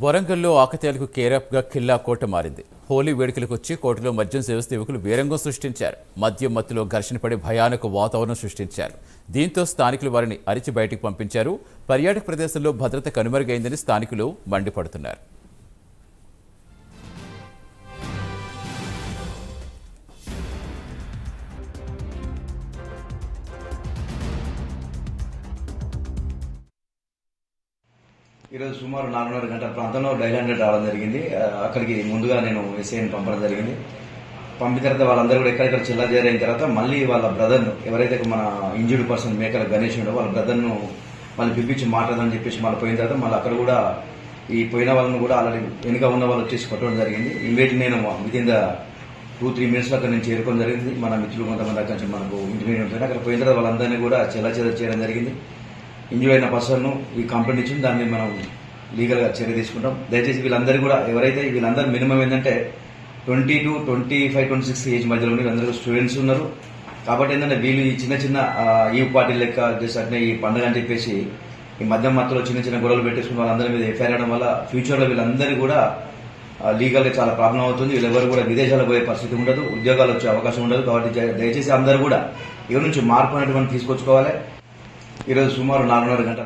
వరంగల్లో ఆకతాయిలకు కేరాప్గా ఖిల్లా కోట మారింది. హోలీ వేడుకలకు వచ్చి కోటలో మద్యం సేవిస్తూ యువకులు వీరంగం సృష్టించారు. మద్యం మత్తులో ఘర్షణ పడి భయానక వాతావరణం సృష్టించారు. దీంతో స్థానికులు వారిని అరిచి బయటికి పంపించారు. పర్యాటక ప్రదేశంలో భద్రత కనుమరుగైందని స్థానికులు మండిపడుతున్నారు. ఈరోజు సుమారు 4:30 గంటల ప్రాంతంలో డైల్ 100 రావడం జరిగింది. అక్కడికి ముందుగా నేను ఎస్ఐని పంపడం జరిగింది. పంపిన తర్వాత వాళ్ళందరూ కూడా ఎక్కడెక్కడ చెల్లాజేరైన తర్వాత మళ్ళీ వాళ్ళ బ్రదర్ను, ఎవరైతే మన ఇంజూర్డ్ పర్సన్ మేకల గణేష్ ఉండో వాళ్ళ బ్రదర్ను మళ్ళీ పిలిపించి మాట్లాడదని చెప్పేసి మళ్ళీ పోయిన తర్వాత మళ్ళీ అక్కడ కూడా ఈ పోయిన వాళ్ళని కూడా ఆల్రెడీ వెనుక ఉన్న వాళ్ళు వచ్చేసి కొట్టడం జరిగింది. ఇమీడియట్లీ నేను వితిన్ ద 2-3 మినిట్స్ అక్కడ నేను చేరుకోవడం జరిగింది. మన మిత్రులు కొంతమంది అక్కడి నుంచి మనకు ఇంటిమీడియట్ ఉంటుంది. అక్కడ పోయిన తర్వాత వాళ్ళందరినీ కూడా చేయడం జరిగింది. ఇంజూర్ అయిన పర్సన్ ఈ కంప్లైంట్ ఇచ్చింది, దాన్ని మనం లీగల్ గా చర్య తీసుకుంటాం. దయచేసి వీళ్ళందరూ కూడా ఎవరైతే వీళ్ళందరూ మినిమం ఏంటంటే 20 to 25, 26 ఏజ్ మధ్యలో వీళ్ళందరూ స్టూడెంట్స్ ఉన్నారు. కాబట్టి ఏంటంటే వీళ్ళు ఈ చిన్న చిన్న ఈ పార్టీ లెక్క జస్ట్ అంటే ఈ పండుగ అని చెప్పేసి ఈ మధ్య మధ్యలో చిన్న చిన్న గొడవలు పెట్టేసుకుని వాళ్ళందరి మీద ఎఫ్ఐఆర్ అవడం వల్ల ఫ్యూచర్ లో వీళ్ళందరూ కూడా లీగల్ గా చాలా ప్రాబ్లం అవుతుంది. వీళ్ళెవరు కూడా విదేశాలకు పోయే పరిస్థితి ఉండదు, ఉద్యోగాలు వచ్చే అవకాశం ఉండదు. కాబట్టి దయచేసి అందరూ కూడా ఎవరి నుంచి మార్పు అనేటువంటి తీసుకొచ్చుకోవాలి. ఈరోజు సుమారు 4:30 గంటల